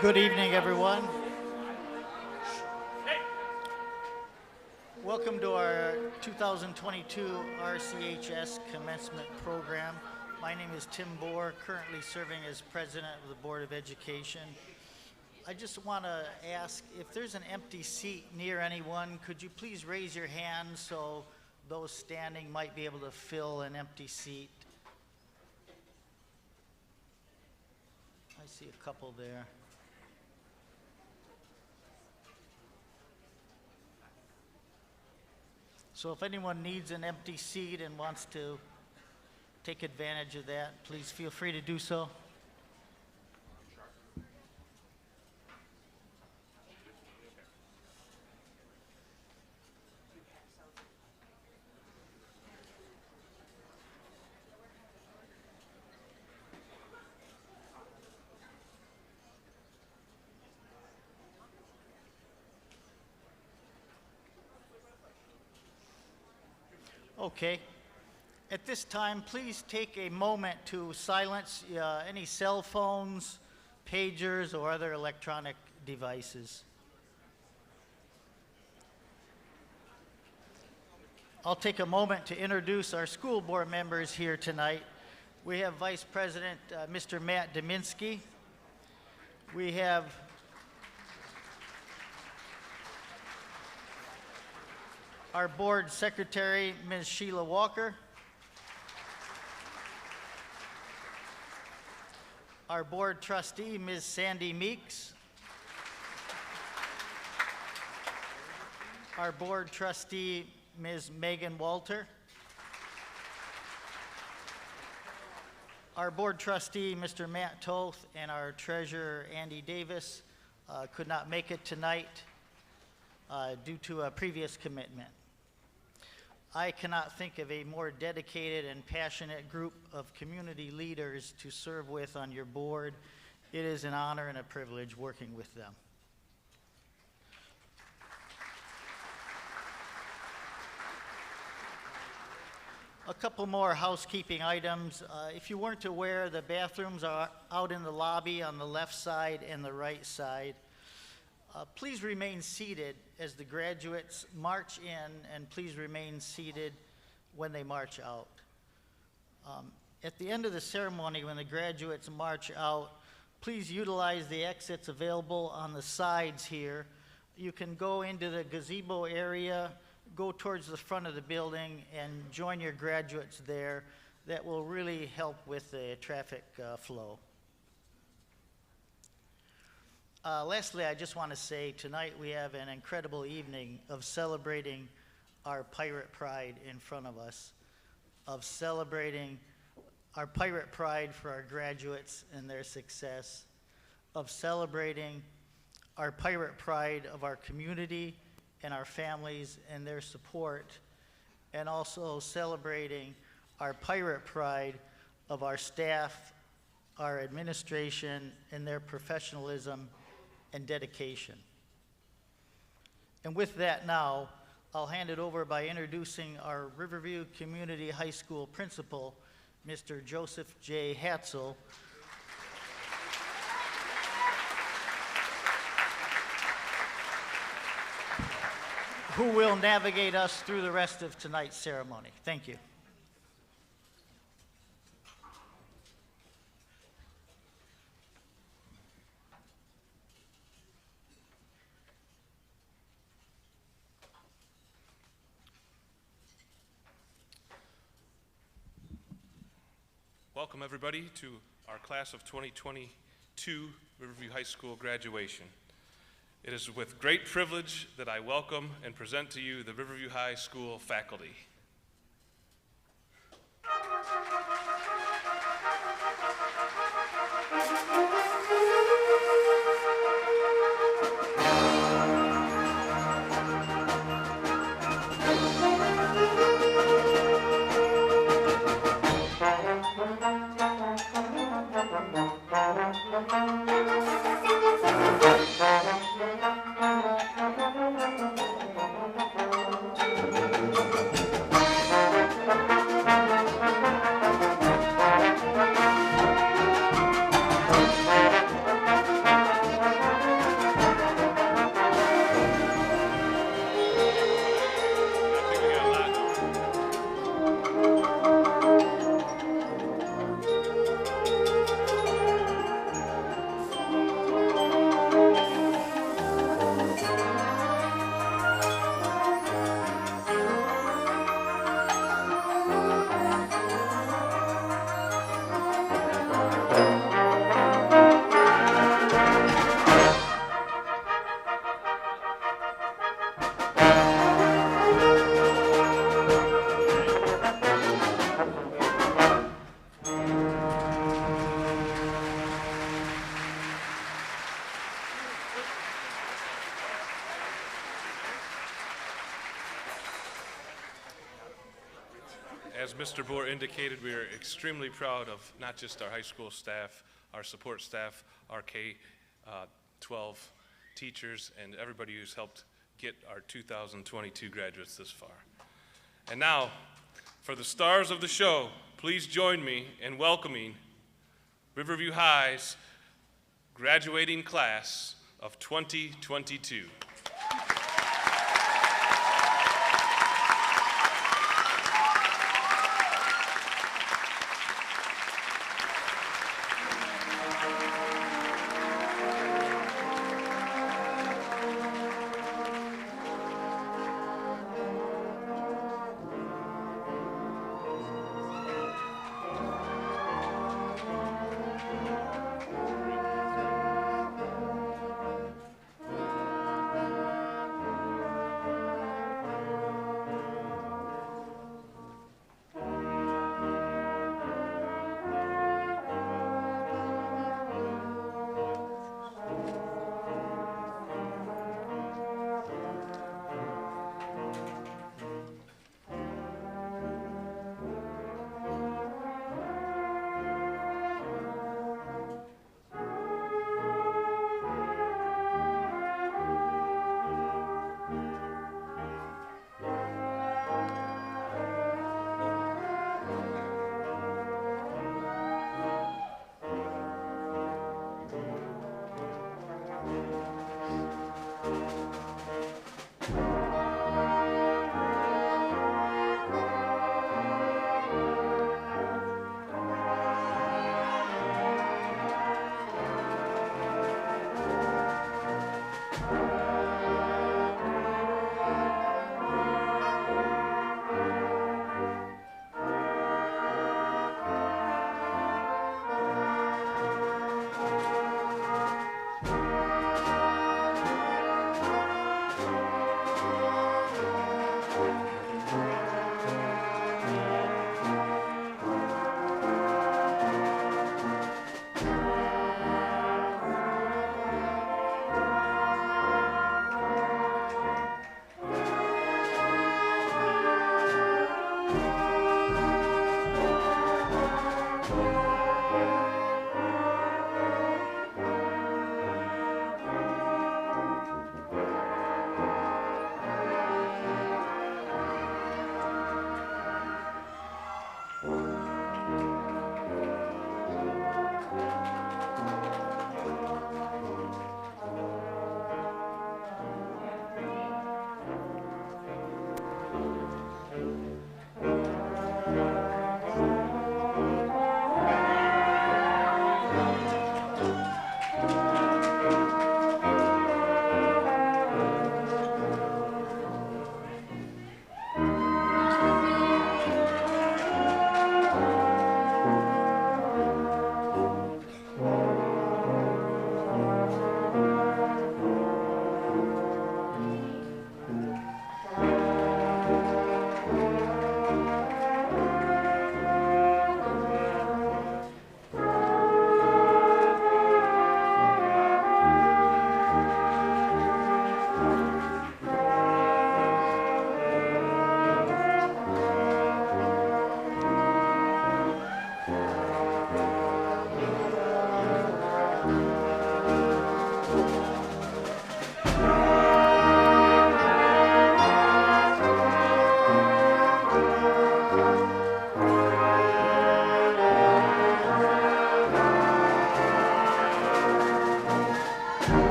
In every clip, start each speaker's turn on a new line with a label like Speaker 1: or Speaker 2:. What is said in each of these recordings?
Speaker 1: Good evening, everyone. Welcome to our 2022 RCHS Commencement Program. My name is Tim Bohr, currently serving as President of the Board of Education. I just want to ask if there's an empty seat near anyone, could you please raise your hand so those standing might be able to fill an empty seat? I see a couple there. So if anyone needs an empty seat and wants to take advantage of that, please feel free to do so. Okay. At this time, please take a moment to silence any cell phones, pagers, or other electronic devices. I'll take a moment to introduce our school board members here tonight. We have Vice President Mr. Matt Dominski. We have our board secretary, Ms. Sheila Walker. Our board trustee, Ms. Sandy Meeks. Our board trustee, Ms. Megan Walter. Our board trustee, Mr. Matt Toth, and our treasurer, Andy Davis, could not make it tonight due to a previous commitment. I cannot think of a more dedicated and passionate group of community leaders to serve with on your board. It is an honor and a privilege working with them. A couple more housekeeping items. If you weren't aware, the bathrooms are out in the lobby on the left side and the right side. Please remain seated as the graduates march in, and please remain seated when they march out. At the end of the ceremony, when the graduates march out, please utilize the exits available on the sides here. You can go into the gazebo area, go towards the front of the building, and join your graduates there. That will really help with the traffic flow. Lastly, I just want to say tonight we have an incredible evening of celebrating our pirate pride in front of us, of celebrating our pirate pride for our graduates and their success, of celebrating our pirate pride of our community and our families and their support, and also celebrating our pirate pride of our staff, our administration, and their professionalism and dedication. And with that now, I'll hand it over by introducing our Riverview Community High School principal, Mr. Joseph J. Hatzel, who will navigate us through the rest of tonight's ceremony. Thank you.
Speaker 2: Welcome everybody to our class of 2022 Riverview High School graduation. It is with great privilege that I welcome and present to you the Riverview High School faculty. As Mr. Boer indicated, we are extremely proud of not just our high school staff, our support staff, our K-12 teachers, and everybody who's helped get our 2022 graduates this far. And now, for the stars of the show, please join me in welcoming Riverview High's graduating class of 2022.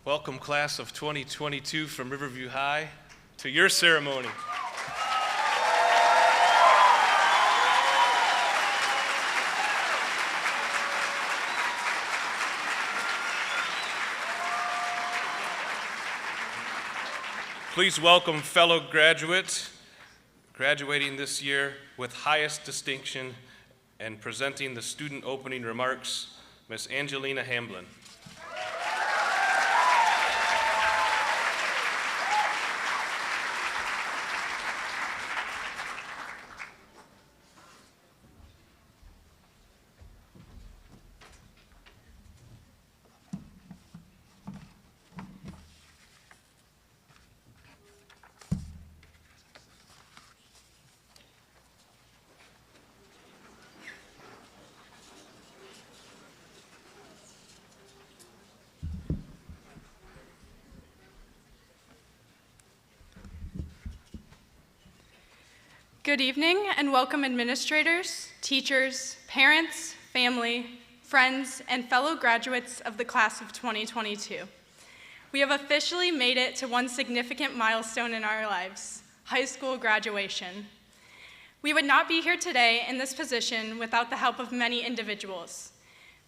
Speaker 2: Welcome, class of 2022 from Riverview High, to your ceremony. Please welcome fellow graduates graduating this year with highest distinction and presenting the student opening remarks, Ms. Angelina Hamblin.
Speaker 3: Good evening and welcome administrators, teachers, parents, family, friends, and fellow graduates of the class of 2022. We have officially made it to one significant milestone in our lives, high school graduation. We would not be here today in this position without the help of many individuals.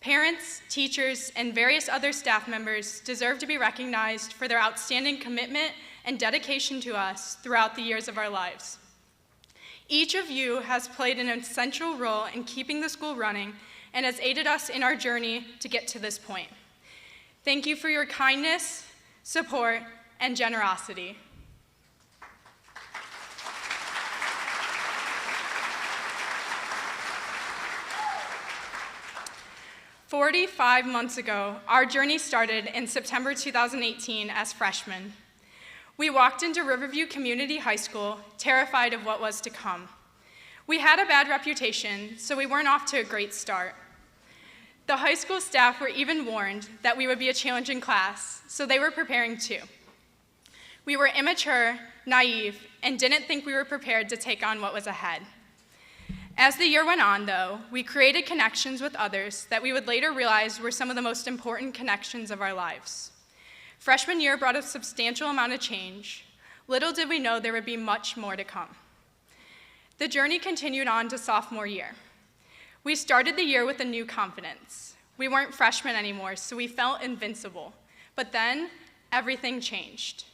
Speaker 3: Parents, teachers, and various other staff members deserve to be recognized for their outstanding commitment and dedication to us throughout the years of our lives. Each of you has played an essential role in keeping the school running and has aided us in our journey to get to this point. Thank you for your kindness, support, and generosity. "45 months ago, our journey started in September 2018 as freshmen. We walked into Riverview Community High School, terrified of what was to come. We had a bad reputation, so we weren't off to a great start. The high school staff were even warned that we would be a challenging class, so they were preparing too. We were immature, naive, and didn't think we were prepared to take on what was ahead. As the year went on, though, we created connections with others that we would later realize were some of the most important connections of our lives. Freshman year brought a substantial amount of change. Little did we know there would be much more to come. The journey continued on to sophomore year. We started the year with a new confidence. We weren't freshmen anymore, so we felt invincible. But then, everything changed.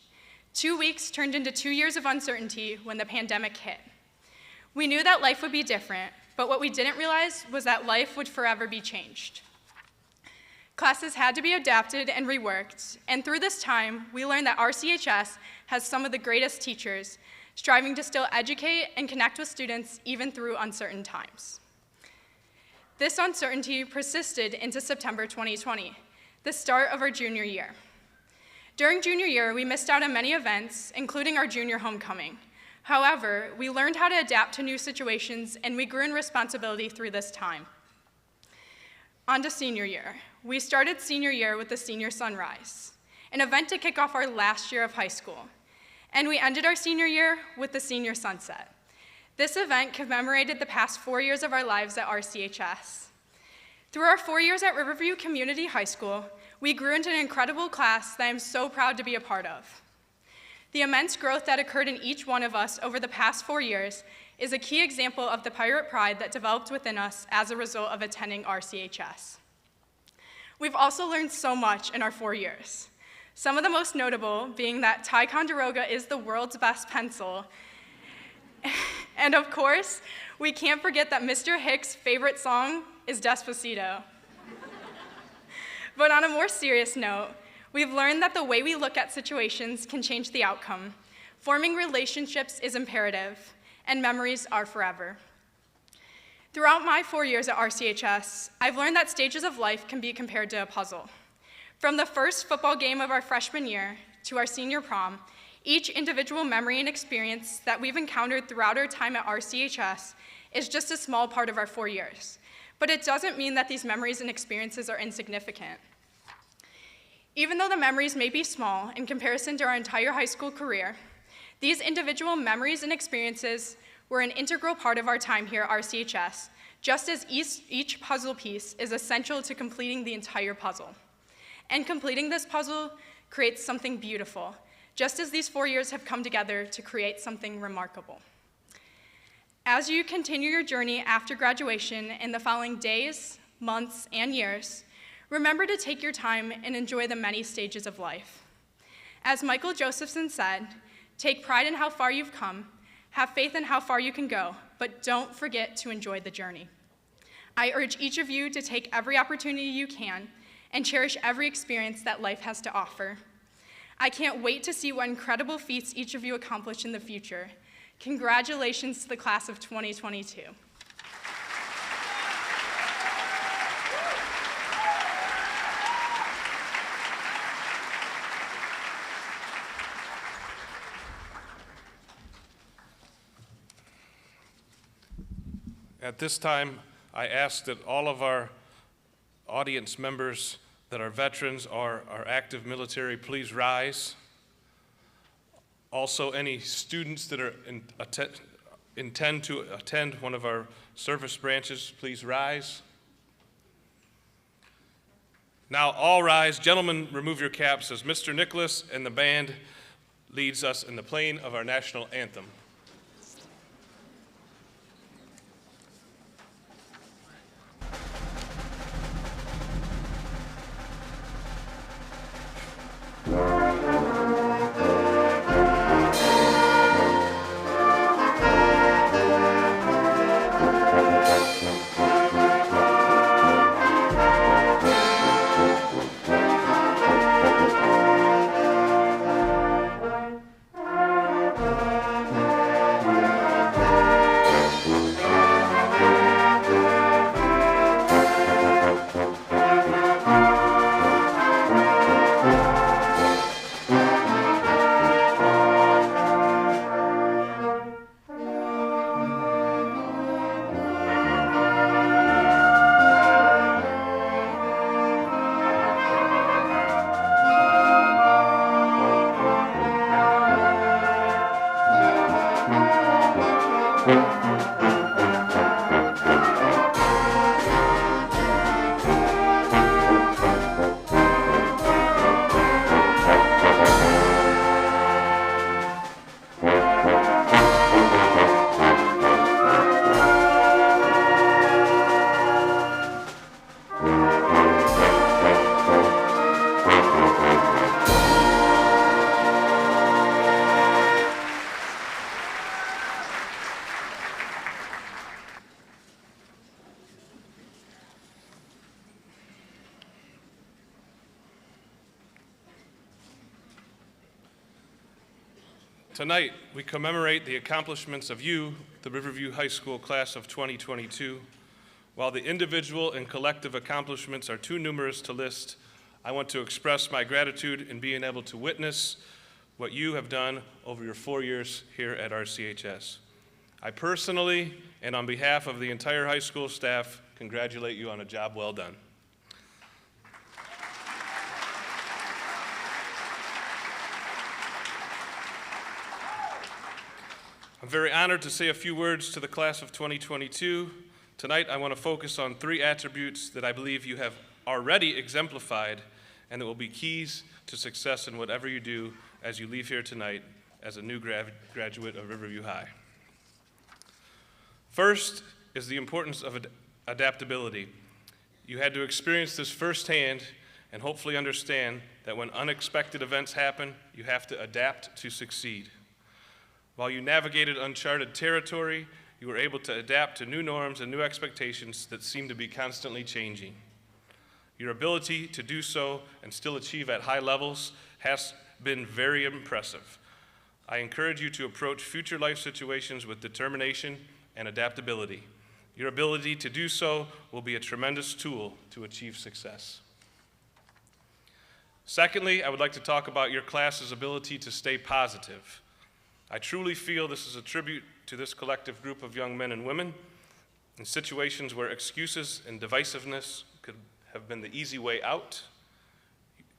Speaker 3: 2 weeks turned into 2 years of uncertainty when the pandemic hit. We knew that life would be different, but what we didn't realize was that life would forever be changed. Classes had to be adapted and reworked, and through this time, we learned that RCHS has some of the greatest teachers, striving to still educate and connect with students even through uncertain times. This uncertainty persisted into September 2020, the start of our junior year. During junior year, we missed out on many events, including our junior homecoming. However, we learned how to adapt to new situations, and we grew in responsibility through this time. On to senior year. We started senior year with the Senior Sunrise, an event to kick off our last year of high school. And we ended our senior year with the Senior Sunset. This event commemorated the past 4 years of our lives at RCHS. Through our 4 years at Riverview Community High School, we grew into an incredible class that I'm so proud to be a part of. The immense growth that occurred in each one of us over the past 4 years is a key example of the pirate pride that developed within us as a result of attending RCHS. We've also learned so much in our 4 years. Some of the most notable being that Ticonderoga is the world's best pencil. And of course, we can't forget that Mr. Hicks' favorite song is Despacito. But on a more serious note, we've learned that the way we look at situations can change the outcome. Forming relationships is imperative, and memories are forever. Throughout my 4 years at RCHS, I've learned that stages of life can be compared to a puzzle. From the first football game of our freshman year to our senior prom, each individual memory and experience that we've encountered throughout our time at RCHS is just a small part of our 4 years. But it doesn't mean that these memories and experiences are insignificant. Even though the memories may be small in comparison to our entire high school career, these individual memories and experiences were an integral part of our time here at RCHS, just as each puzzle piece is essential to completing the entire puzzle. And completing this puzzle creates something beautiful, just as these 4 years have come together to create something remarkable. As you continue your journey after graduation in the following days, months, and years, remember to take your time and enjoy the many stages of life. As Michael Josephson said, take pride in how far you've come, have faith in how far you can go, but don't forget to enjoy the journey. I urge each of you to take every opportunity you can and cherish every experience that life has to offer. I can't wait to see what incredible feats each of you accomplish in the future. Congratulations to the class of 2022.
Speaker 2: At this time, I ask that all of our audience members that are veterans or are active military, please rise. Also, any students that are intend to attend one of our service branches, please rise. Now, all rise. Gentlemen, remove your caps as Mr. Nicholas and the band leads us in the playing of our national anthem. Tonight, we commemorate the accomplishments of you, the Riverview High School class of 2022. While the individual and collective accomplishments are too numerous to list, I want to express my gratitude in being able to witness what you have done over your 4 years here at RCHS. I personally, and on behalf of the entire high school staff, congratulate you on a job well done. I'm very honored to say a few words to the class of 2022. Tonight, I want to focus on 3 attributes that I believe you have already exemplified and that will be keys to success in whatever you do as you leave here tonight as a new graduate of Riverview High. First is the importance of adaptability. You had to experience this firsthand and hopefully understand that when unexpected events happen, you have to adapt to succeed. While you navigated uncharted territory, you were able to adapt to new norms and new expectations that seem to be constantly changing. Your ability to do so and still achieve at high levels has been very impressive. I encourage you to approach future life situations with determination and adaptability. Your ability to do so will be a tremendous tool to achieve success. Secondly, I would like to talk about your class's ability to stay positive. I truly feel this is a tribute to this collective group of young men and women in situations where excuses and divisiveness could have been the easy way out.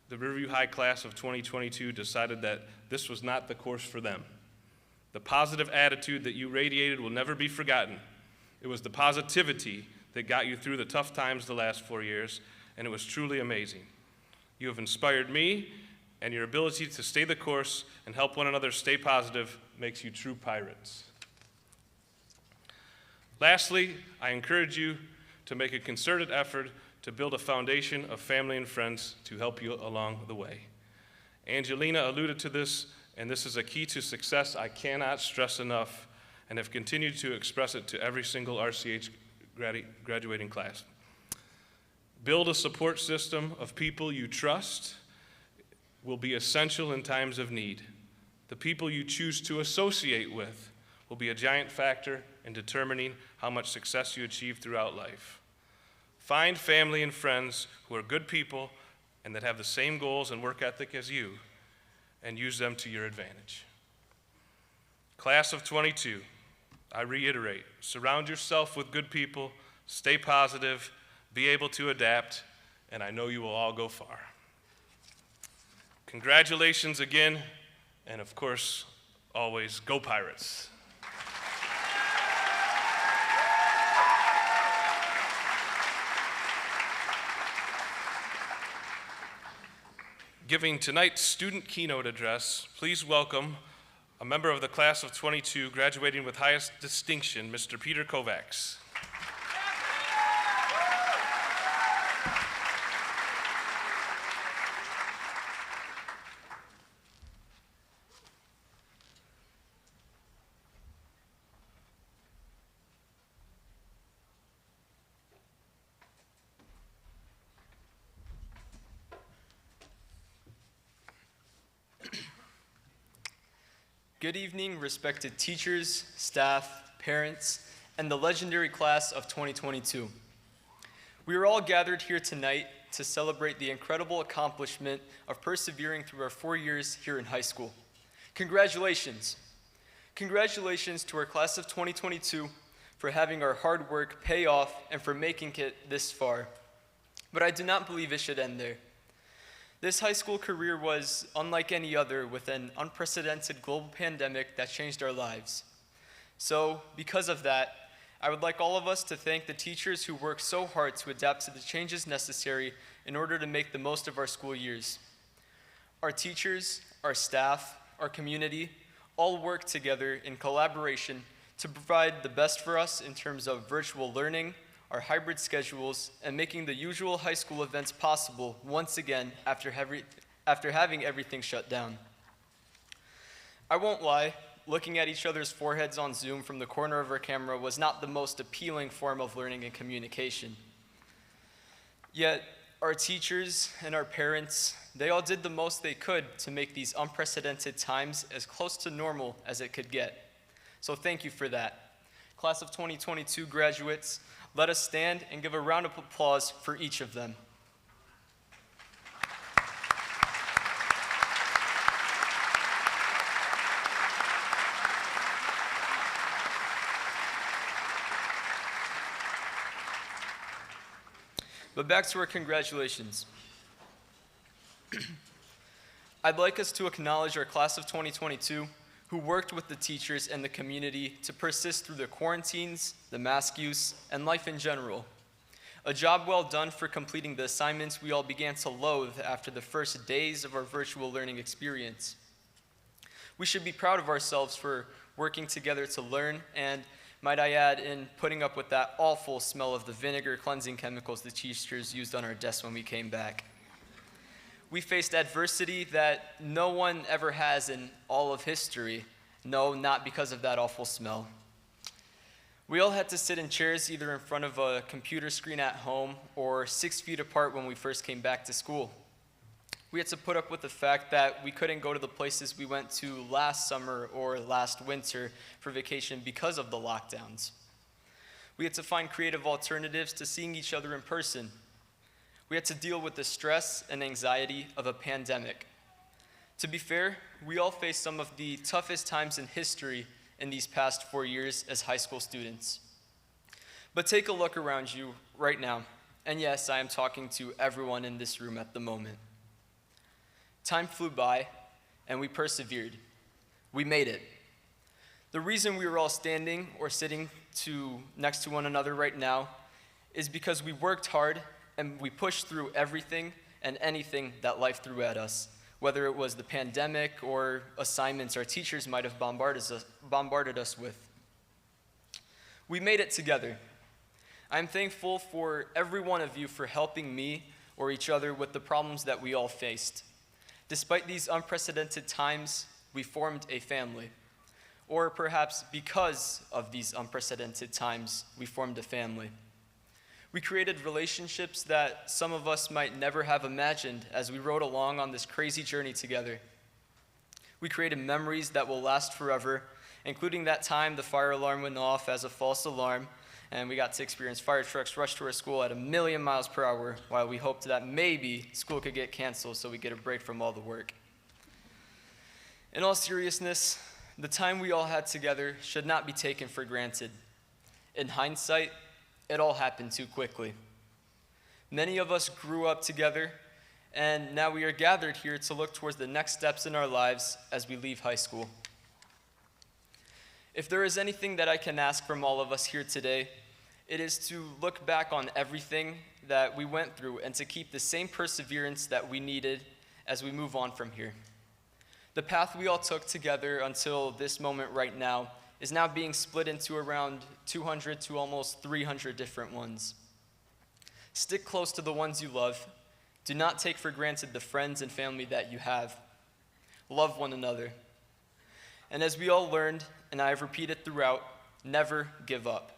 Speaker 2: The Riverview High class of 2022 decided that this was not the course for them. The positive attitude that you radiated will never be forgotten. It was the positivity that got you through the tough times the last 4 years, and it was truly amazing. You have inspired me and your ability to stay the course and help one another stay positive makes you true pirates. Lastly, I encourage you to make a concerted effort to build a foundation of family and friends to help you along the way. Angelina alluded to this, and this is a key to success I cannot stress enough, and have continued to express it to every single RCH graduating class. Build a support system of people you trust will be essential in times of need. The people you choose to associate with will be a giant factor in determining how much success you achieve throughout life. Find family and friends who are good people and that have the same goals and work ethic as you, and use them to your advantage. Class of 22, I reiterate, surround yourself with good people, stay positive, be able to adapt, and I know you will all go far. Congratulations again, and of course, always go Pirates. Giving tonight's student keynote address, please welcome a member of the class of 22 graduating with highest distinction, Mr. Peter Kovacs.
Speaker 4: Good evening, respected teachers, staff, parents, and the legendary class of 2022. We are all gathered here tonight to celebrate the incredible accomplishment of persevering through our 4 years here in high school. Congratulations. Congratulations to our class of 2022 for having our hard work pay off and for making it this far. But I do not believe it should end there. This high school career was unlike any other, with an unprecedented global pandemic that changed our lives. So, because of that, I would like all of us to thank the teachers who worked so hard to adapt to the changes necessary in order to make the most of our school years. Our teachers, our staff, our community, all worked together in collaboration to provide the best for us in terms of virtual learning, our hybrid schedules, and making the usual high school events possible once again after having everything shut down. I won't lie, looking at each other's foreheads on Zoom from the corner of our camera was not the most appealing form of learning and communication. Yet, our teachers and our parents, they all did the most they could to make these unprecedented times as close to normal as it could get. So thank you for that. Class of 2022 graduates, let us stand and give a round of applause for each of them. But back to our congratulations. I'd like us to acknowledge our class of 2022 who worked with the teachers and the community to persist through the quarantines, the mask use, and life in general. A job well done for completing the assignments we all began to loathe after the first days of our virtual learning experience. We should be proud of ourselves for working together to learn and, might I add, in putting up with that awful smell of the vinegar cleansing chemicals the teachers used on our desks when we came back. We faced adversity that no one ever has in all of history. No, not because of that awful smell. We all had to sit in chairs either in front of a computer screen at home or 6 feet apart when we first came back to school. We had to put up with the fact that we couldn't go to the places we went to last summer or last winter for vacation because of the lockdowns. We had to find creative alternatives to seeing each other in person. We had to deal with the stress and anxiety of a pandemic. To be fair, we all faced some of the toughest times in history in these past 4 years as high school students. But take a look around you right now, and yes, I am talking to everyone in this room at the moment. Time flew by, and we persevered. We made it. The reason we were all standing or sitting next to one another right now is because we worked hard and we pushed through everything and anything that life threw at us, whether it was the pandemic or assignments our teachers might have bombarded us with. We made it together. I'm thankful for every one of you for helping me or each other with the problems that we all faced. Despite these unprecedented times, we formed a family. Or perhaps because of these unprecedented times, we formed a family. We created relationships that some of us might never have imagined as we rode along on this crazy journey together. We created memories that will last forever, including that time the fire alarm went off as a false alarm, and we got to experience fire trucks rush to our school at 1,000,000 miles per hour while we hoped that maybe school could get canceled so we get a break from all the work. In all seriousness, the time we all had together should not be taken for granted. In hindsight, it all happened too quickly. Many of us grew up together, and now we are gathered here to look towards the next steps in our lives as we leave high school. If there is anything that I can ask from all of us here today, it is to look back on everything that we went through and to keep the same perseverance that we needed as we move on from here. The path we all took together until this moment right now is now being split into around 200 to almost 300 different ones. Stick close to the ones you love. Do not take for granted the friends and family that you have. Love one another. And as we all learned, and I have repeated throughout, never give up.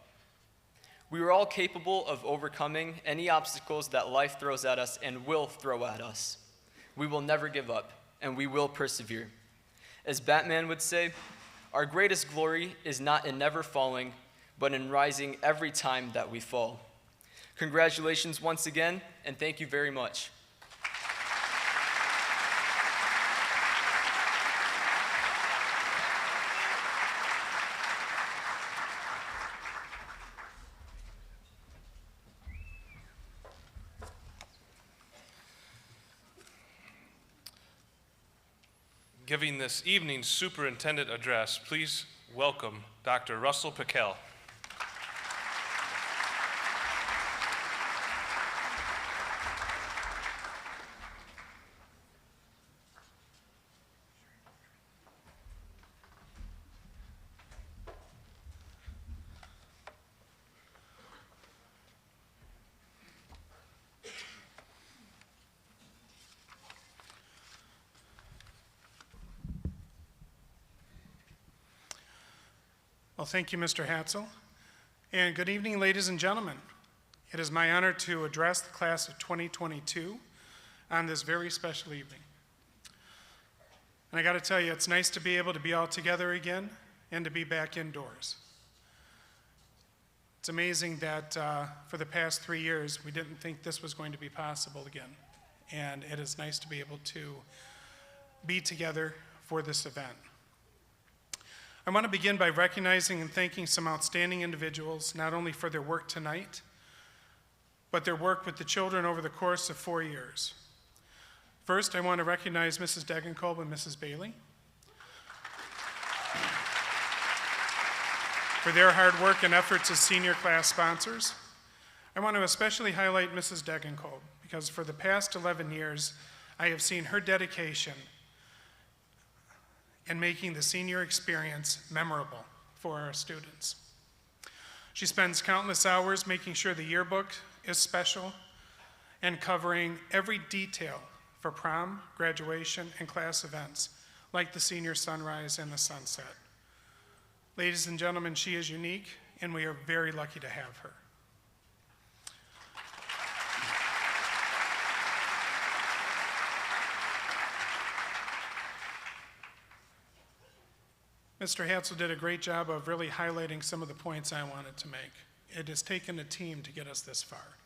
Speaker 4: We are all capable of overcoming any obstacles that life throws at us and will throw at us. We will never give up, and we will persevere. As Batman would say, our greatest glory is not in never falling, but in rising every time that we fall. Congratulations once again, and thank you very much.
Speaker 2: Giving this evening's superintendent address, please welcome Dr. Russell Pickell.
Speaker 5: Well, thank you, Mr. Hatzel. And good evening, ladies and gentlemen. It is my honor to address the class of 2022 on this very special evening. And I got to tell you, it's nice to be able to be all together again and to be back indoors. It's amazing that for the past 3 years, we didn't think this was going to be possible again. And it is nice to be able to be together for this event. I want to begin by recognizing and thanking some outstanding individuals, not only for their work tonight, but their work with the children over the course of 4 years. First, I want to recognize Mrs. Degenkolb and Mrs. Bailey for their hard work and efforts as senior class sponsors. I want to especially highlight Mrs. Degenkolb because for the past 11 years, I have seen her dedication and making the senior experience memorable for our students. She spends countless hours making sure the yearbook is special and covering every detail for prom, graduation, and class events, like the senior sunrise and the sunset. Ladies and gentlemen, she is unique, and we are very lucky to have her. Mr. Hatzel did a great job of really highlighting some of the points I wanted to make. It has taken a team to get us this far.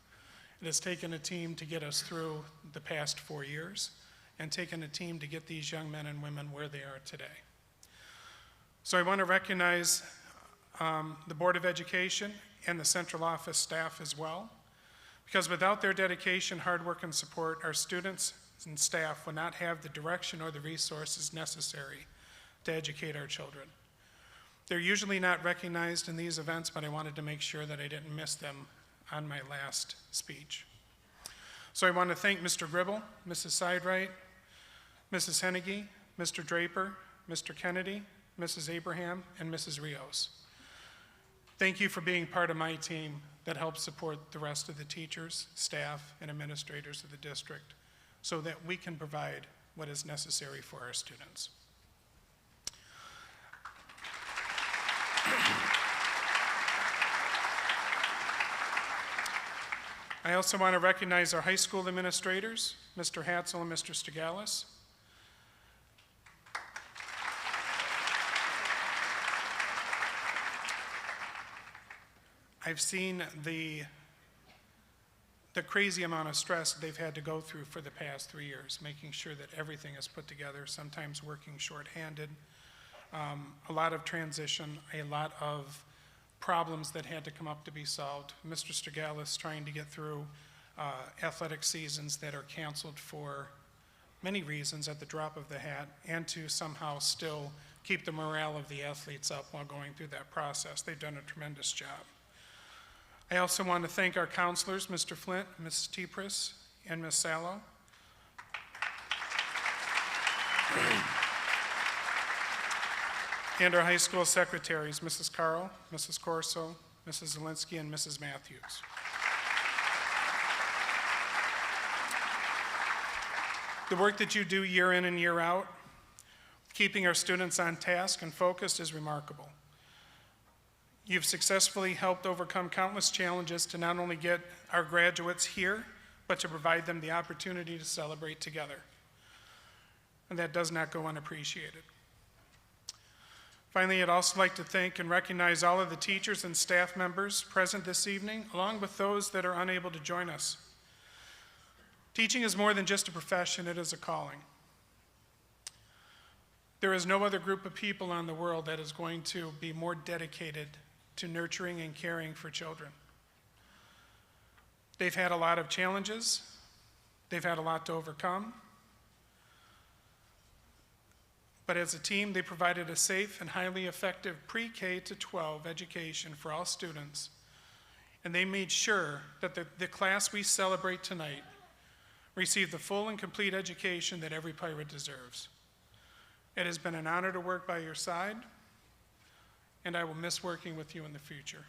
Speaker 5: It has taken a team to get us through the past 4 years and taken a team to get these young men and women where they are today. So I want to recognize the Board of Education and the central office staff as well, because without their dedication, hard work, and support, our students and staff would not have the direction or the resources necessary to educate our children. They're usually not recognized in these events, but I wanted to make sure that I didn't miss them on my last speech. So I want to thank Mr. Gribble, Mrs. Sidewright, Mrs. Hennigy, Mr. Draper, Mr. Kennedy, Mrs. Abraham, and Mrs. Rios. Thank you for being part of my team that helps support the rest of the teachers, staff, and administrators of the district so that we can provide what is necessary for our students. I also want to recognize our high school administrators, Mr. Hatzel and Mr. Stigalis. I've seen the crazy amount of stress they've had to go through for the past 3 years, making sure that everything is put together, sometimes working shorthanded, a lot of transition, a lot of problems that had to come up to be solved. Mr. Stigalis trying to get through athletic seasons that are canceled for many reasons at the drop of the hat, and to somehow still keep the morale of the athletes up while going through that process. They've done a tremendous job. I also want to thank our counselors, Mr. Flint, Ms. Tepris, and Ms. Sallow. And our high school secretaries, Mrs. Carl, Mrs. Corso, Mrs. Zielinski, and Mrs. Matthews. The work that you do year in and year out, keeping our students on task and focused, is remarkable. You've successfully helped overcome countless challenges to not only get our graduates here, but to provide them the opportunity to celebrate together. And that does not go unappreciated. Finally, I'd also like to thank and recognize all of the teachers and staff members present this evening, along with those that are unable to join us. Teaching is more than just a profession, it is a calling. There is no other group of people on the world that is going to be more dedicated to nurturing and caring for children. They've had a lot of challenges. They've had a lot to overcome. But as a team, they provided a safe and highly effective pre-K to 12 education for all students. And they made sure that the class we celebrate tonight received the full and complete education that every pirate deserves. It has been an honor to work by your side, and I will miss working with you in the future.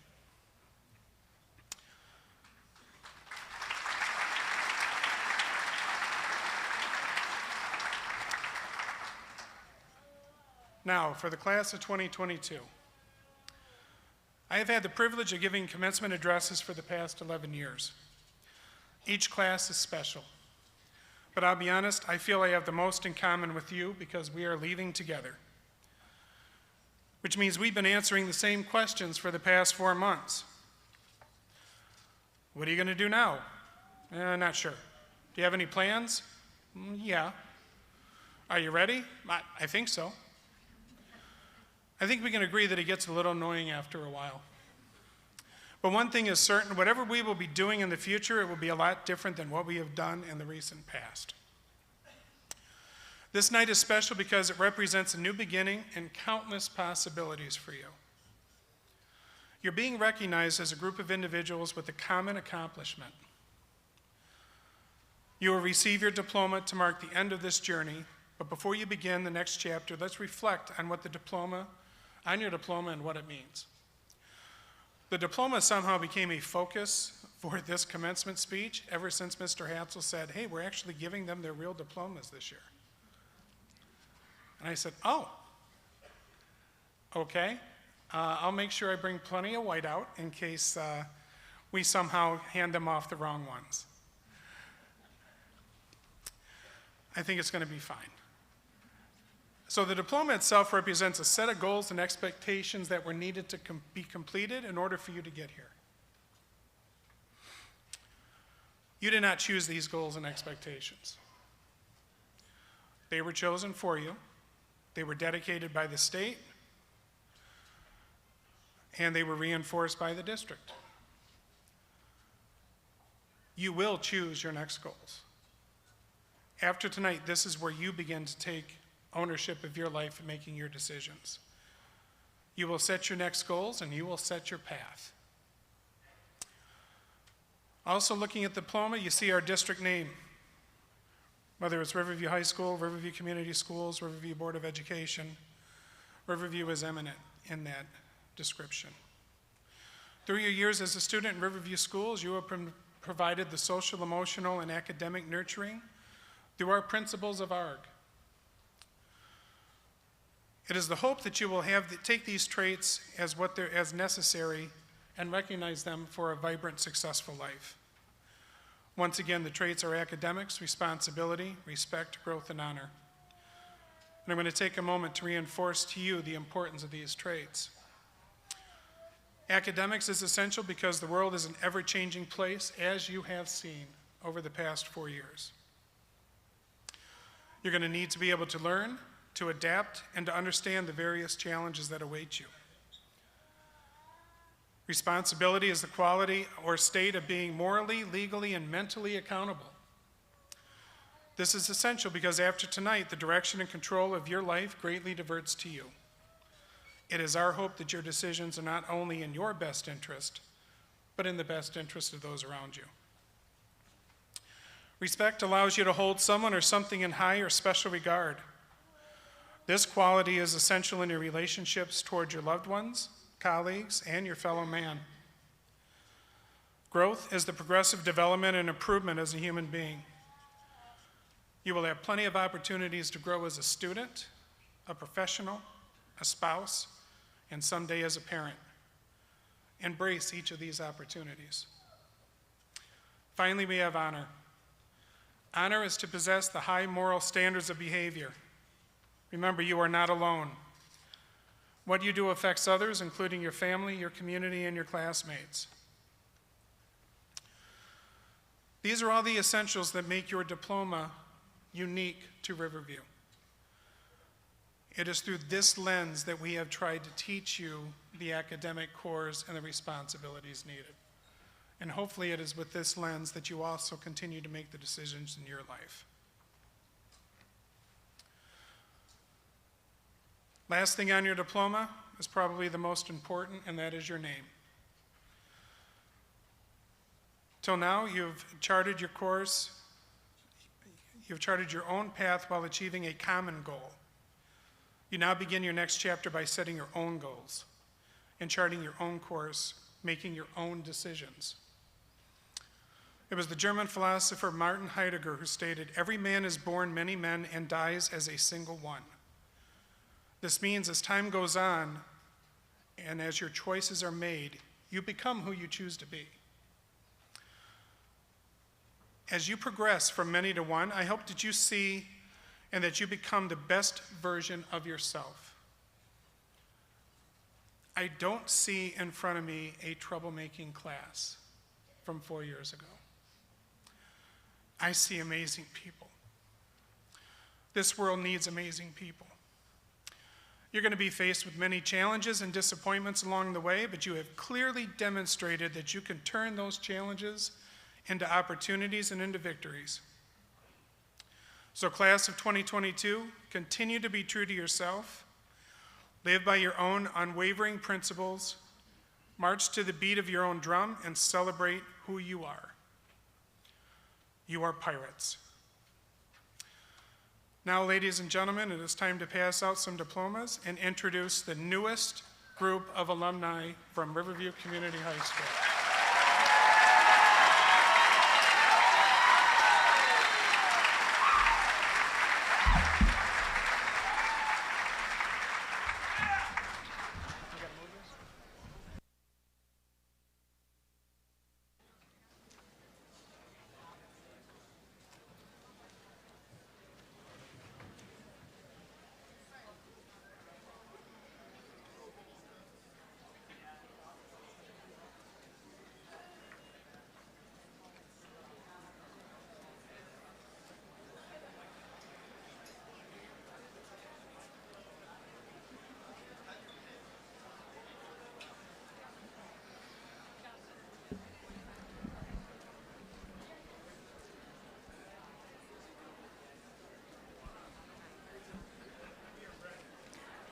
Speaker 5: Now, for the class of 2022. I have had the privilege of giving commencement addresses for the past 11 years. Each class is special. But I'll be honest, I feel I have the most in common with you because we are leaving together. Which means we've been answering the same questions for the past 4 months. What are you going to do now? Not sure. Do you have any plans? Yeah. Are you ready? I think so. I think we can agree that it gets a little annoying after a while. But one thing is certain, whatever we will be doing in the future, it will be a lot different than what we have done in the recent past. This night is special because it represents a new beginning and countless possibilities for you. You're being recognized as a group of individuals with a common accomplishment. You will receive your diploma to mark the end of this journey, but before you begin the next chapter, let's reflect on your diploma and what it means. The diploma somehow became a focus for this commencement speech ever since Mr. Hatzel said, hey, we're actually giving them their real diplomas this year. And I said, oh, okay. I'll make sure I bring plenty of white out in case we somehow hand them off the wrong ones. I think it's going to be fine. So the diploma itself represents a set of goals and expectations that were needed to be completed in order for you to get here. You did not choose these goals and expectations. They were chosen for you. They were dedicated by the state, and they were reinforced by the district. You will choose your next goals. After tonight, this is where you begin to take ownership of your life and making your decisions. You will set your next goals, and you will set your path. Also, looking at the diploma, you see our district name Whether it's Riverview High School, Riverview Community Schools, Riverview Board of Education, Riverview is eminent in that description. Through your years as a student in Riverview Schools, you have provided the social, emotional, and academic nurturing through our principles of ARG. It is the hope that you will take these traits as necessary and recognize them for a vibrant, successful life. Once again, the traits are academics, responsibility, respect, growth, and honor. And I'm going to take a moment to reinforce to you the importance of these traits. Academics is essential because the world is an ever-changing place, as you have seen over the past 4 years. You're going to need to be able to learn, to adapt, and to understand the various challenges that await you. Responsibility is the quality or state of being morally, legally, and mentally accountable. This is essential because after tonight, the direction and control of your life greatly diverts to you. It is our hope that your decisions are not only in your best interest, but in the best interest of those around you. Respect allows you to hold someone or something in high or special regard. This quality is essential in your relationships toward your loved ones, colleagues, and your fellow man. Growth is the progressive development and improvement as a human being. You will have plenty of opportunities to grow as a student, a professional, a spouse, and someday as a parent. Embrace each of these opportunities. Finally, we have honor. Honor is to possess the high moral standards of behavior. Remember, you are not alone. What you do affects others, including your family, your community, and your classmates. These are all the essentials that make your diploma unique to Riverview. It is through this lens that we have tried to teach you the academic cores and the responsibilities needed. And hopefully it is with this lens that you also continue to make the decisions in your life. Last thing on your diploma is probably the most important, and that is your name. Till now, you've charted your course, you've charted your own path while achieving a common goal. You now begin your next chapter by setting your own goals and charting your own course, making your own decisions. It was the German philosopher Martin Heidegger who stated, "Every man is born many men and dies as a single one." This means as time goes on and as your choices are made, you become who you choose to be. As you progress from many to one, I hope that you see and that you become the best version of yourself. I don't see in front of me a troublemaking class from 4 years ago. I see amazing people. This world needs amazing people. You're going to be faced with many challenges and disappointments along the way, but you have clearly demonstrated that you can turn those challenges into opportunities and into victories. So class of 2022, continue to be true to yourself, live by your own unwavering principles, march to the beat of your own drum, and celebrate who you are. You are pirates. Now, ladies and gentlemen, it is time to pass out some diplomas and introduce the newest group of alumni from Riverview Community High School.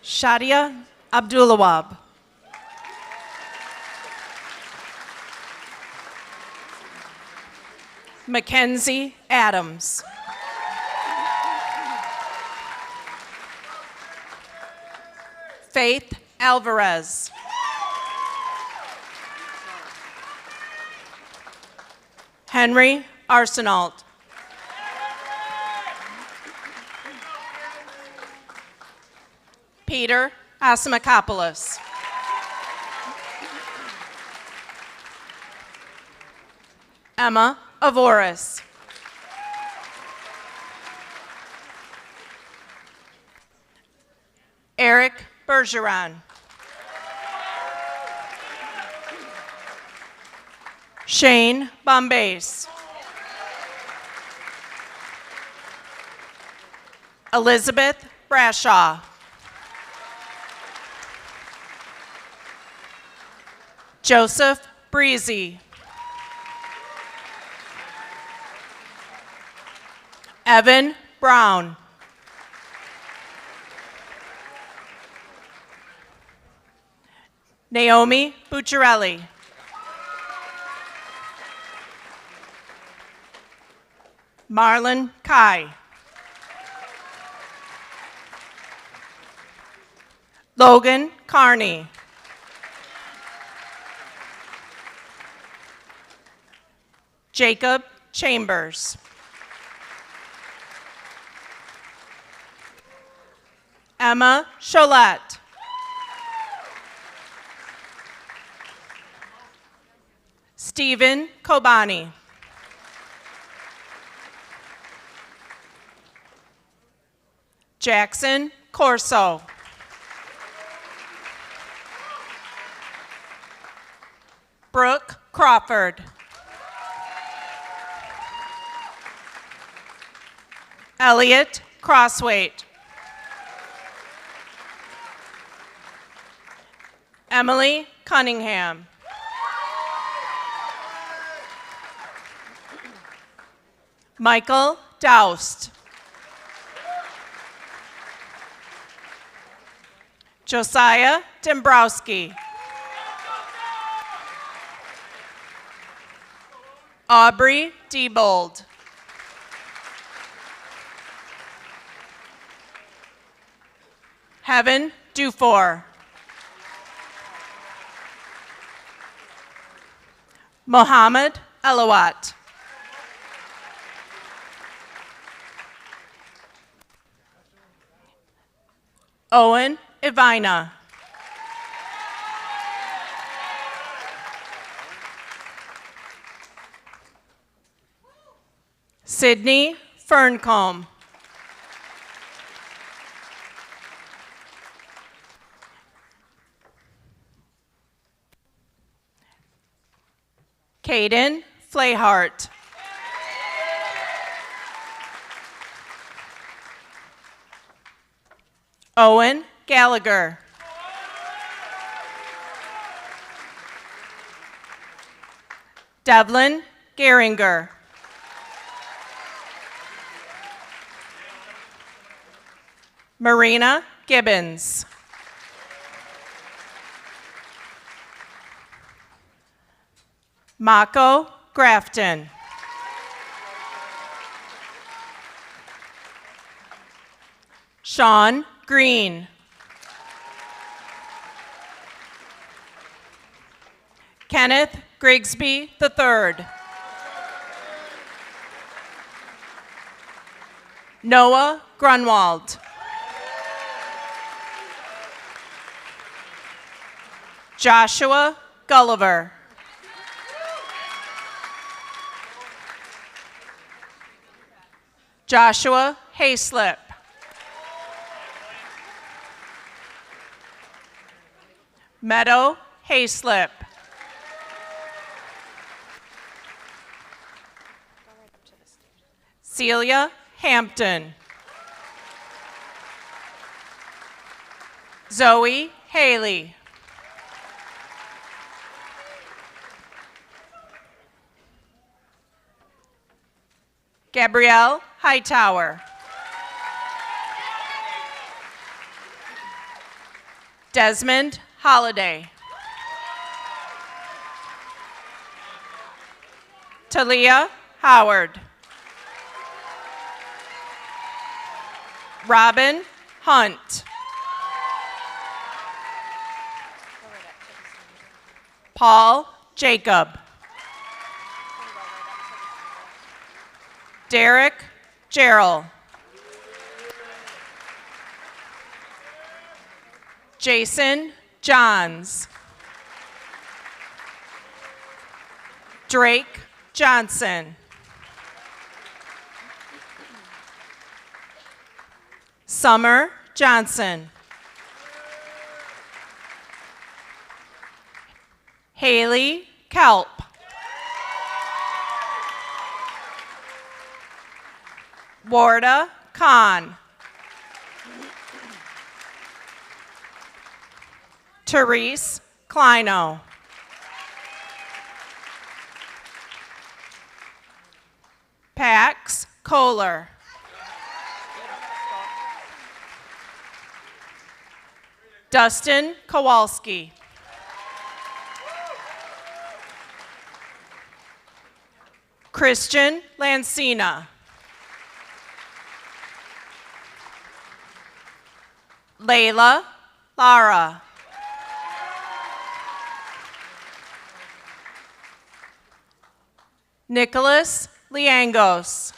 Speaker 6: Shadia Abdulawab. Mackenzie Adams. Faith Alvarez. Henry Arsenault. Peter Asimakopoulos. Emma Avoris. Eric Bergeron. Shane Bombays. Elizabeth Brashaw. Joseph Breezy. Evan Brown. Naomi Bucciarelli. Marlon Kai. Logan Carney. Jacob Chambers. Emma Cholette. Stephen Kobani. Jackson Corso. Brooke Crawford. Elliot Crosswaite. Emily Cunningham. Michael Doust. Josiah Dombrowski. Aubrey Diebold. Heaven Dufour. Mohammed Elawat. Owen Ivina. Sydney Ferncombe. Caden Flahart. Owen Gallagher. Devlin Geringer. Marina Gibbons. Mako Grafton. Sean Green. Kenneth Grigsby III. Noah Grunwald. Joshua Gulliver. Joshua Hayslip. Meadow Hayslip. Celia Hampton. Zoe Haley. Gabrielle Hightower. Desmond Holliday. Talia Howard. Robin Hunt. Paul Jacob. Derek Gerald. Jason Johns. Drake Johnson. Summer Johnson. Haley Kelp. Warda Khan. Therese Kleino. Pax Kohler. Dustin Kowalski. Christian Lancina. Layla Lara. Nicholas Liangos.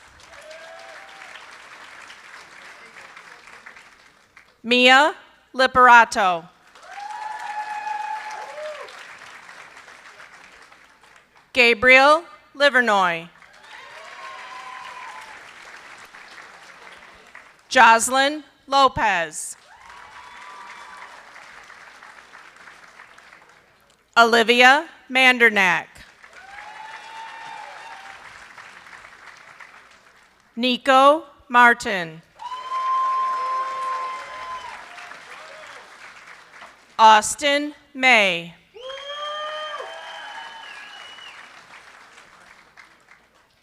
Speaker 6: Mia Liperato. Gabriel Livernoy. Jocelyn Lopez. Olivia Mandernack. Nico Martin. Austin May.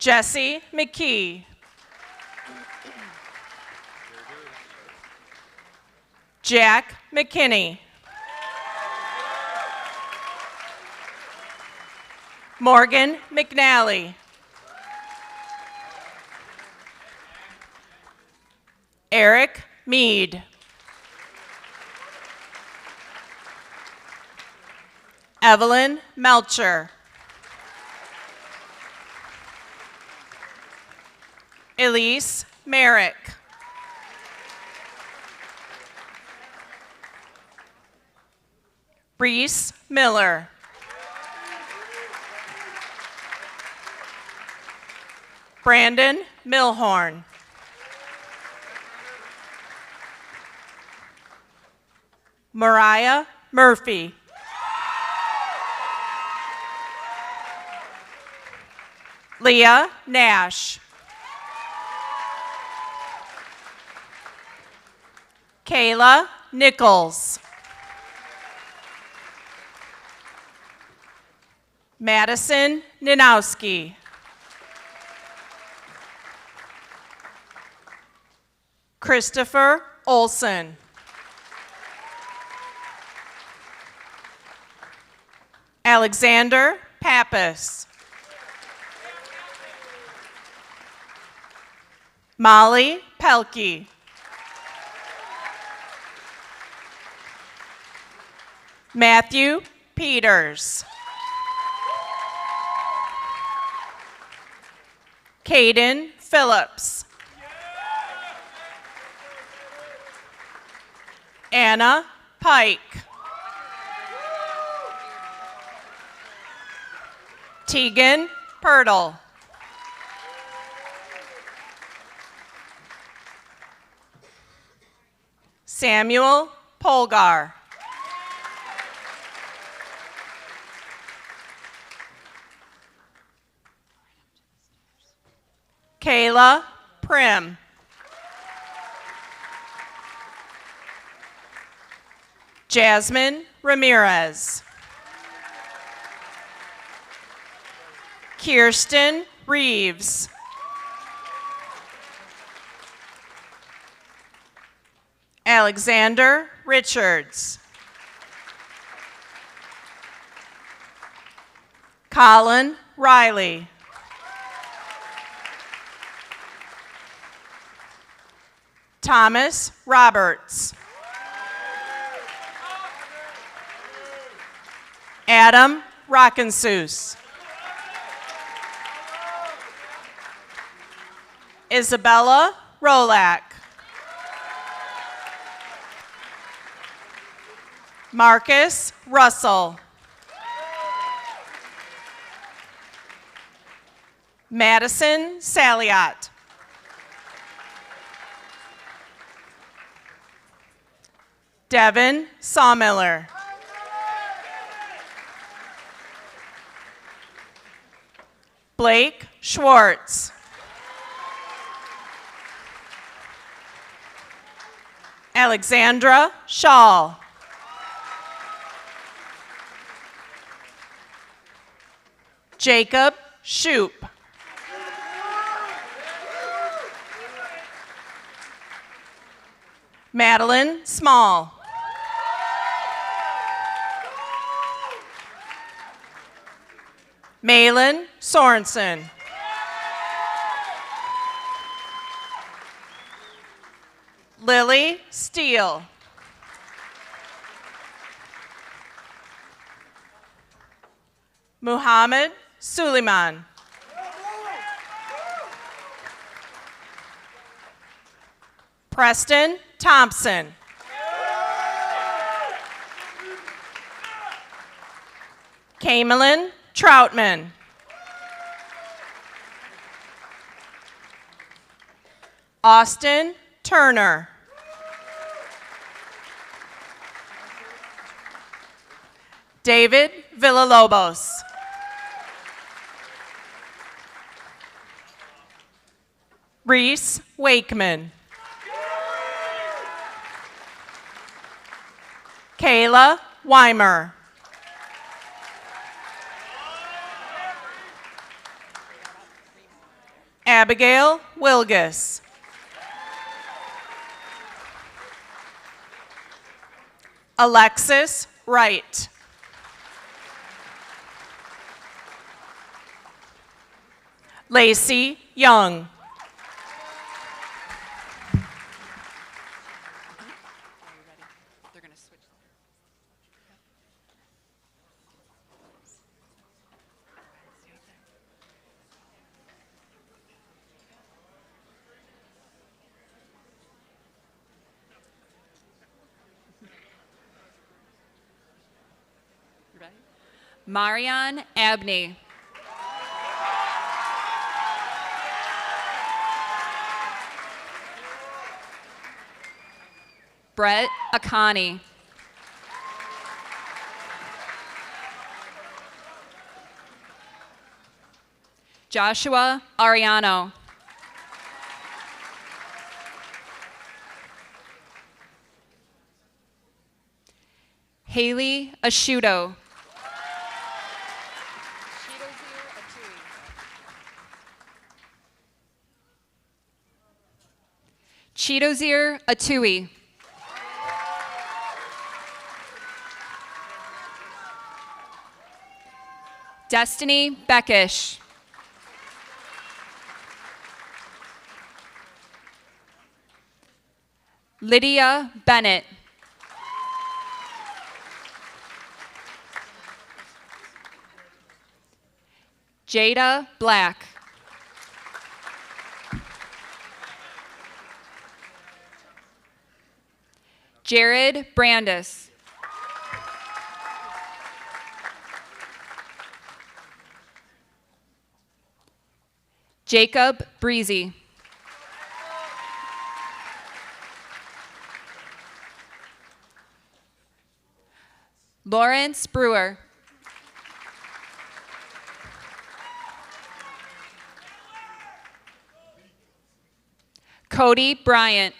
Speaker 6: Jesse McKee. Jack McKinney. Morgan McNally. Eric Mead. Evelyn Melcher. Elise Merrick. Reese Miller. Brandon Milhorn. Mariah Murphy. Leah Nash. Kayla Nichols. Madison Ninowski. Christopher Olson. Alexander Pappas. Molly Pelkey. Matthew Peters. Caden Phillips. Anna Pike. Tegan Pirtle. Samuel Polgar. Kayla Prim. Jasmine Ramirez. Kirsten Reeves. Alexander Richards. Colin Riley. Thomas Roberts. Adam Rockensus. Isabella Rolak. Marcus Russell. Madison Saliot. Devin Sawmiller. Blake Schwartz. Alexandra Shaw. Jacob Shoup. Madeline Small. Malin Sorensen. Lily Steele. Muhammad Suleiman. Preston Thompson. Camelin Troutman. Austin Turner. David Villalobos. Reese Wakeman. Kayla Weimer. Abigail Wilgus. Alexis Wright. Lacey Young.
Speaker 7: Marion Abney. Brett Akani. Joshua Ariano. Haley Ashudo. Chidozir Atui. Destiny Beckish. Lydia Bennett. Jada Black. Jared Brandis. Jacob Breezy. Lawrence Brewer. Cody Bryant.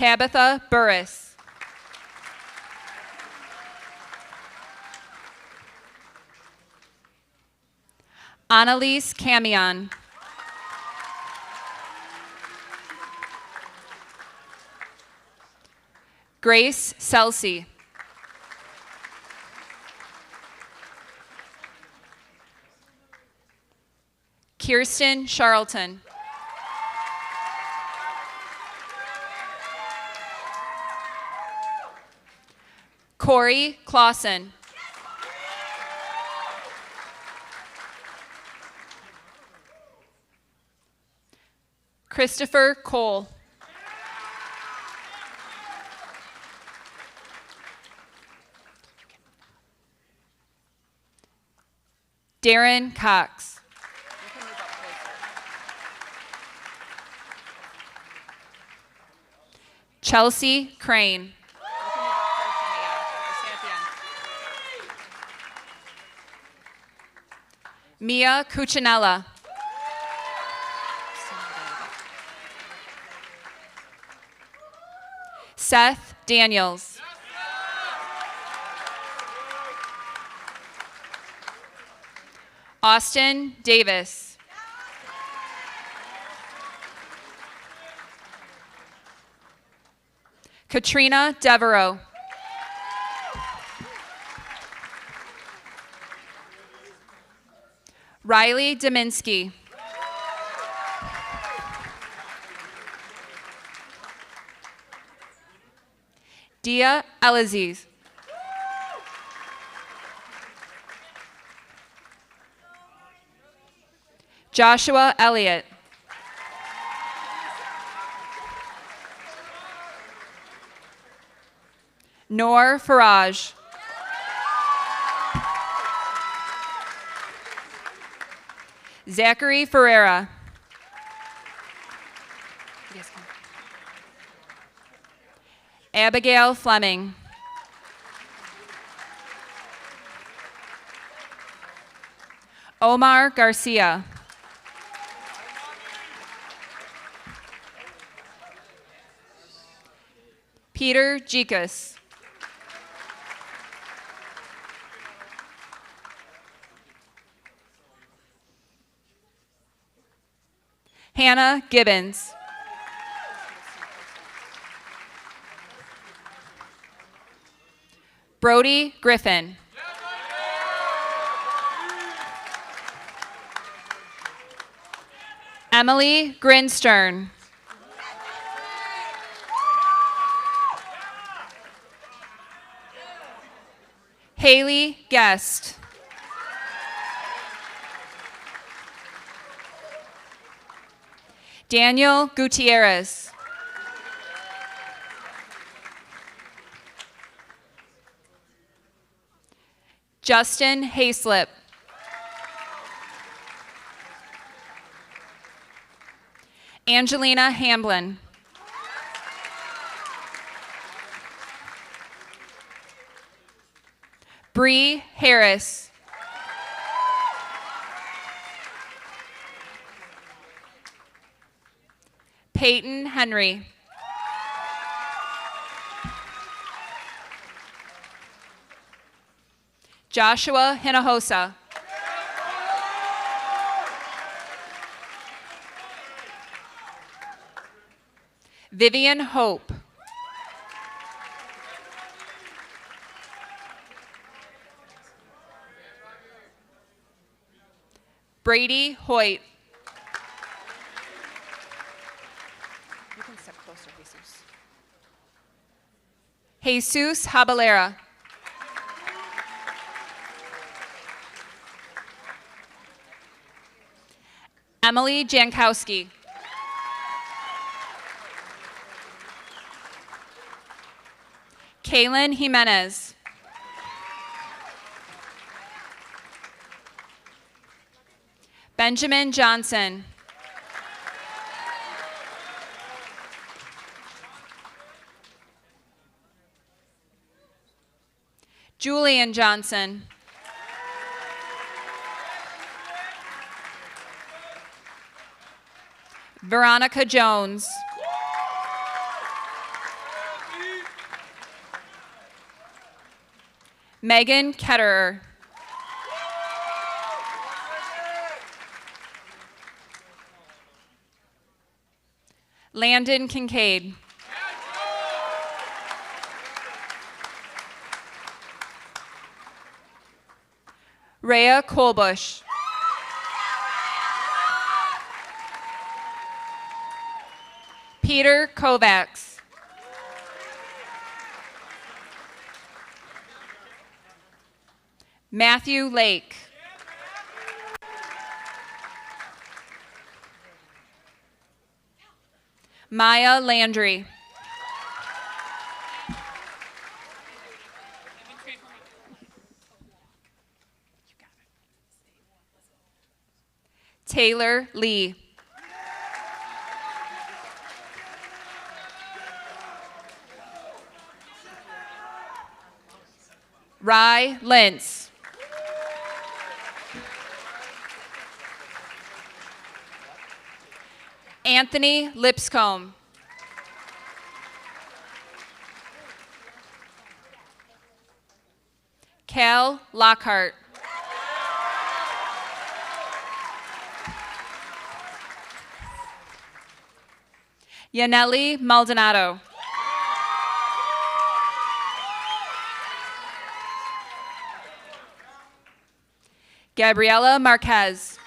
Speaker 7: Tabitha Burris. Annalise Camion. Grace Selsey. Kirsten Charlton. Corey Clausen. Christopher Cole. Darren Cox. Chelsea Crane. Mia Cuccinella. Seth Daniels. Austin Davis. Katrina Devereaux. Riley Dominski. Dia Elaziz. Joshua Elliott. Noor Faraj. Zachary Ferreira. Abigail Fleming. Omar Garcia. Peter Jikas. Hannah Gibbons. Brody Griffin. Emily Grinstern. Haley Guest. Daniel Gutierrez. Justin Hayslip. Angelina Hamblin. Bree Harris. Peyton Henry. Joshua Hinojosa. Vivian Hope. Brady Hoyt. You can step closer, Jesus. Jesus Habalera. Emily Jankowski. Kaylin Jimenez. Benjamin Johnson. Julian Johnson. Veronica Jones. Megan Ketterer. Landon Kincaid. Rhea Colbush. Peter Kovacs. Matthew Lake. Maya Landry. Taylor Lee. Rye Lentz. Anthony Lipscomb. Cal Lockhart. Yaneli Maldonado. Gabriela Marquez.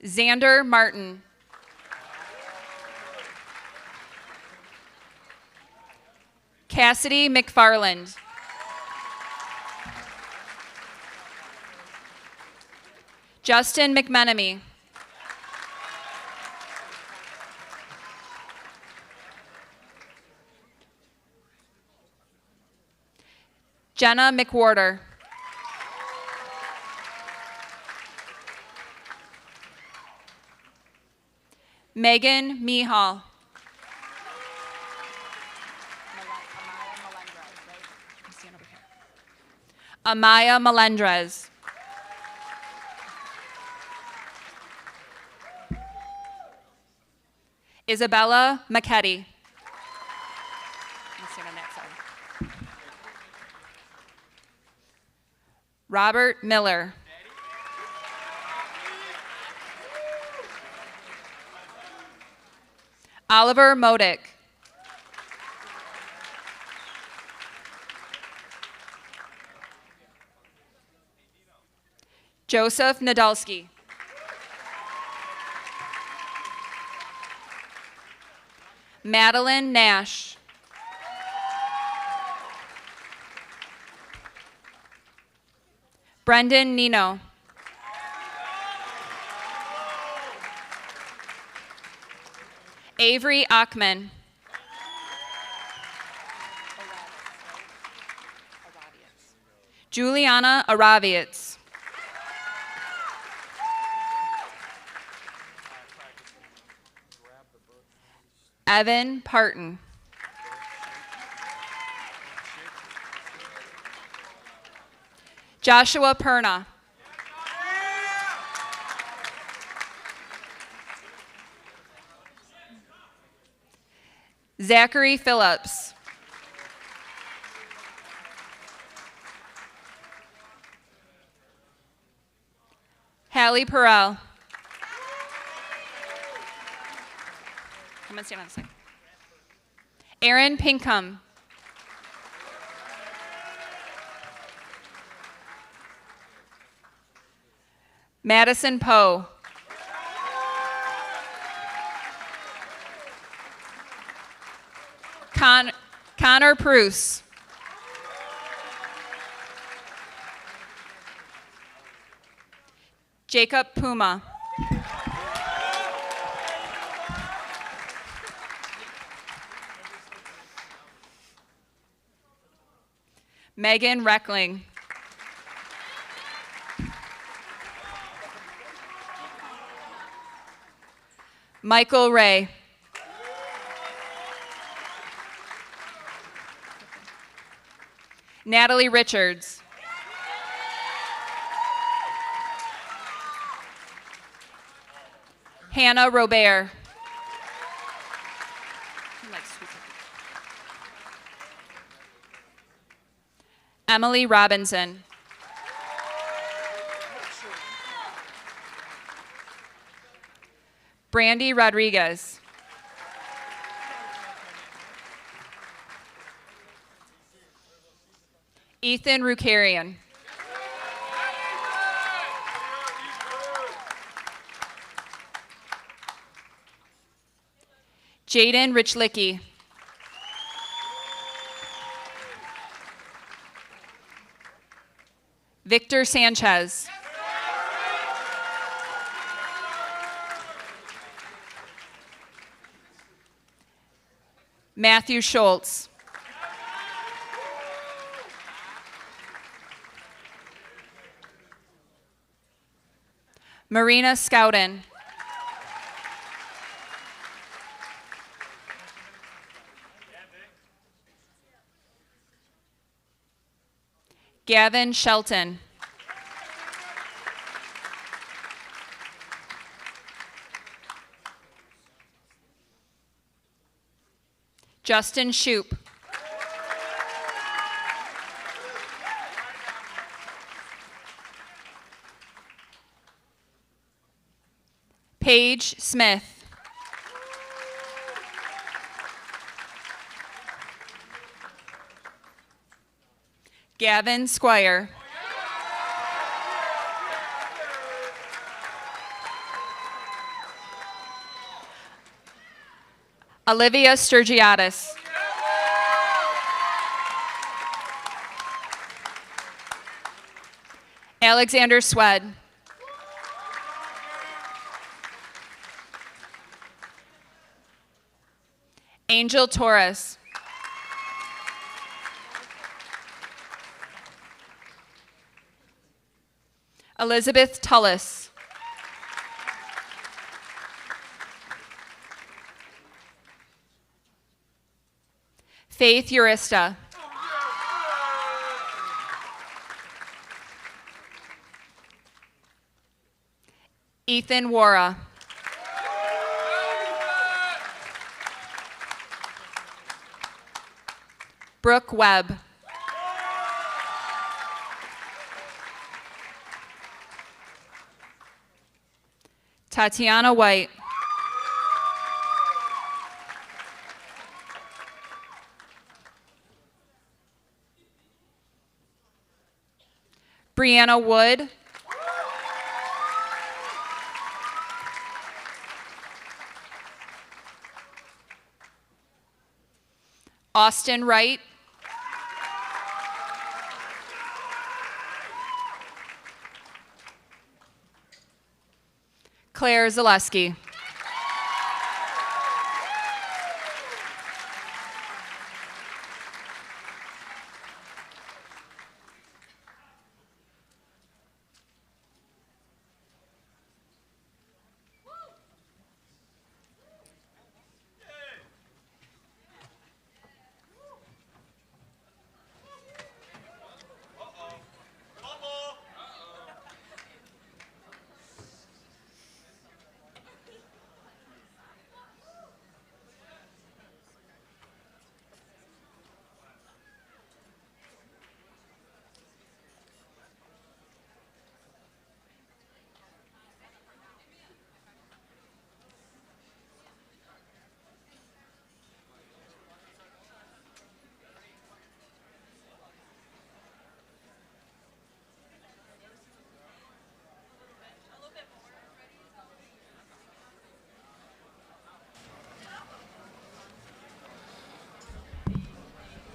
Speaker 7: Xander Martin. Cassidy McFarland. Justin McMenemy. Jenna McWhorter. Megan Mihal. Amaya Melendrez. Isabella McKetty. Robert Miller. Oliver Modick. Joseph Nadolski. Madeline Nash. Brendan Nino. Avery Achman. Juliana Aravietz. Evan Parton. Joshua Perna. Zachary Phillips. Hallie Perrell. Come and stand on the side. Aaron Pinkham. Madison Poe. Connor Pruce. Jacob Puma. Megan Reckling. Michael Ray. Natalie Richards. Hannah Robert. Emily Robinson. Brandy Rodriguez. Ethan Rukarian. Jaden Richlicki. Victor Sanchez. Matthew Schultz. Marina Scouten. Gavin Shelton. Justin Shoup. Paige Smith. Gavin Squire. Olivia Sturgiadis. Alexander Swed. Angel Torres. Elizabeth Tullis. Faith Urista. Ethan Wara. Brooke Webb. Tatiana White. Brianna Wood. Austin Wright. Claire Zaleski.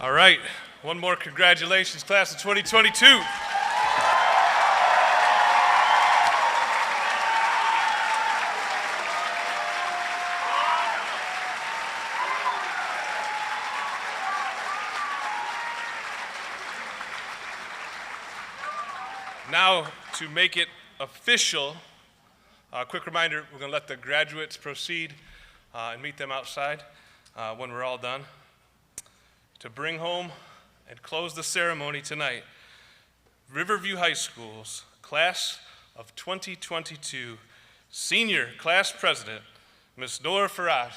Speaker 2: All right, one more congratulations, class of 2022. Now, to make it official, a quick reminder, we're going to let the graduates proceed and meet them outside when we're all done. To bring home and close the ceremony tonight, Riverview High School's class of 2022 senior class president, Ms. Nora Farad.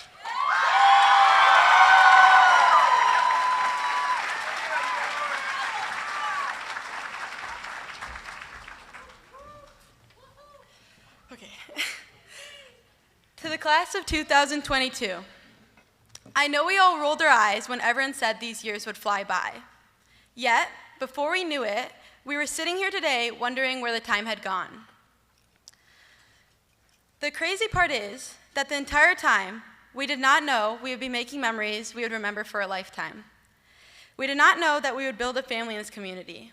Speaker 8: Okay. To the class of 2022, I know we all rolled our eyes when everyone said these years would fly by. Yet, before we knew it, we were sitting here today wondering where the time had gone. The crazy part is that the entire time, we did not know we would be making memories we would remember for a lifetime. We did not know that we would build a family in this community.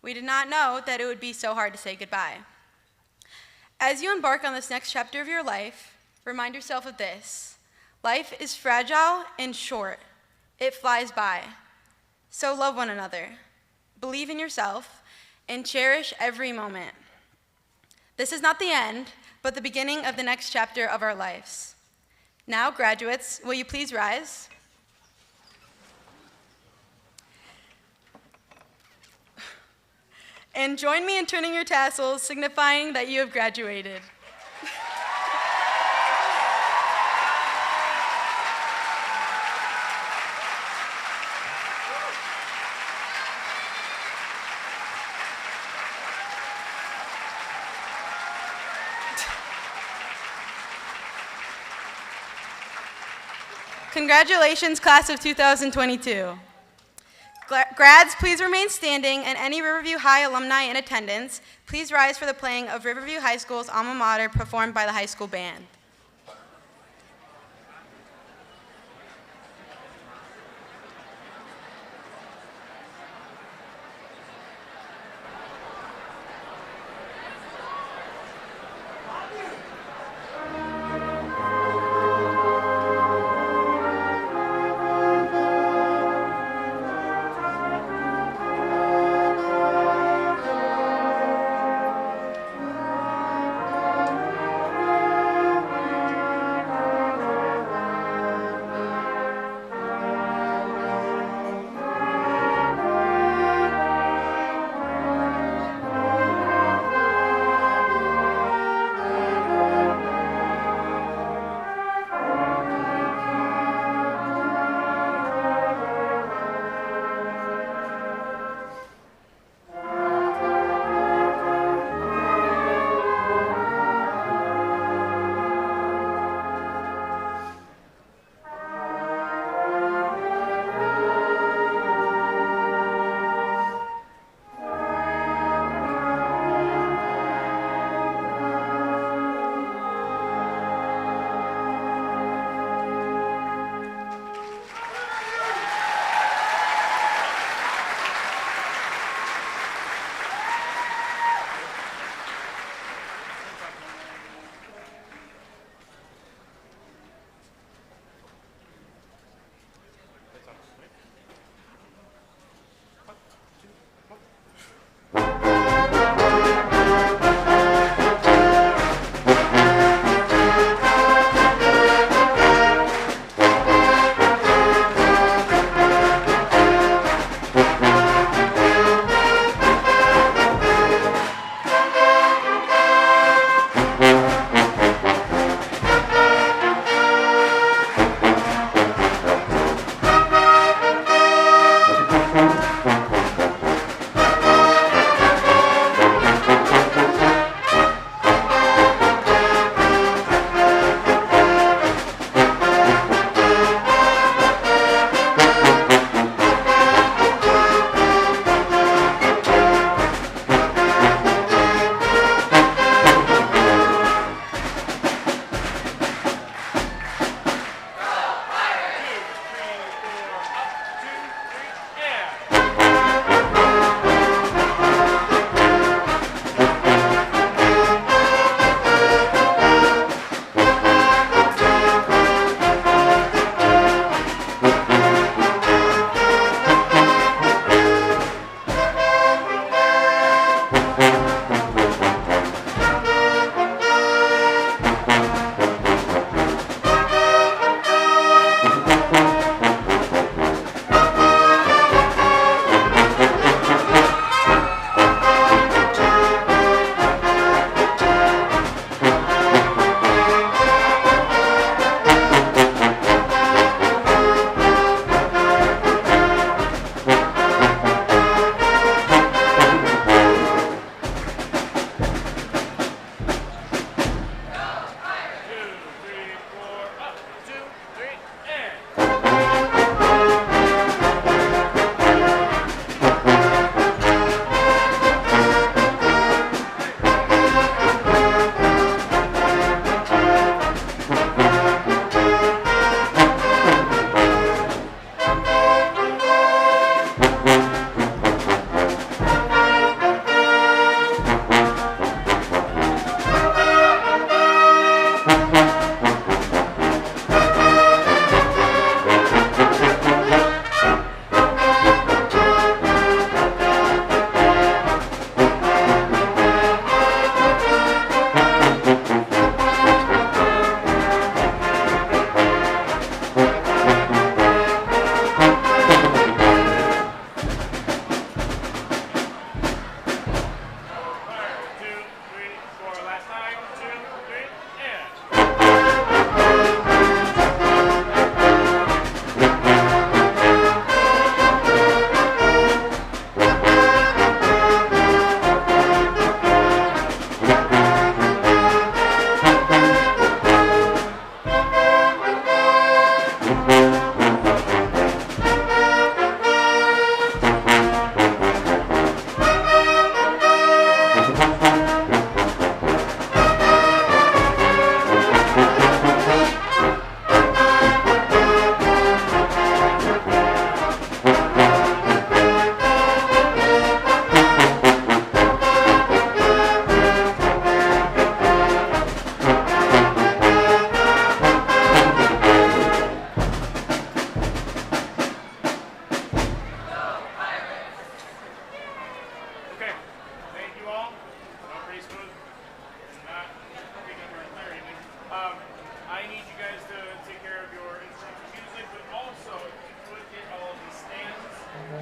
Speaker 8: We did not know that it would be so hard to say goodbye. As you embark on this next chapter of your life, remind yourself of this. Life is fragile and short. It flies by. So love one another, believe in yourself, and cherish every moment. This is not the end, but the beginning of the next chapter of our lives. Now, graduates, will you please rise? And join me in turning your tassels, signifying that you have graduated. Congratulations, class of 2022. Grads, please remain standing, and any Riverview High alumni in attendance, please rise for the playing of Riverview High School's alma mater performed by the high school band.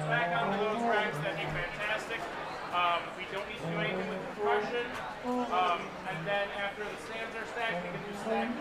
Speaker 9: back onto those racks, that'd be fantastic. We don't need to do anything with compression. And then after the stands are stacked, we can just stack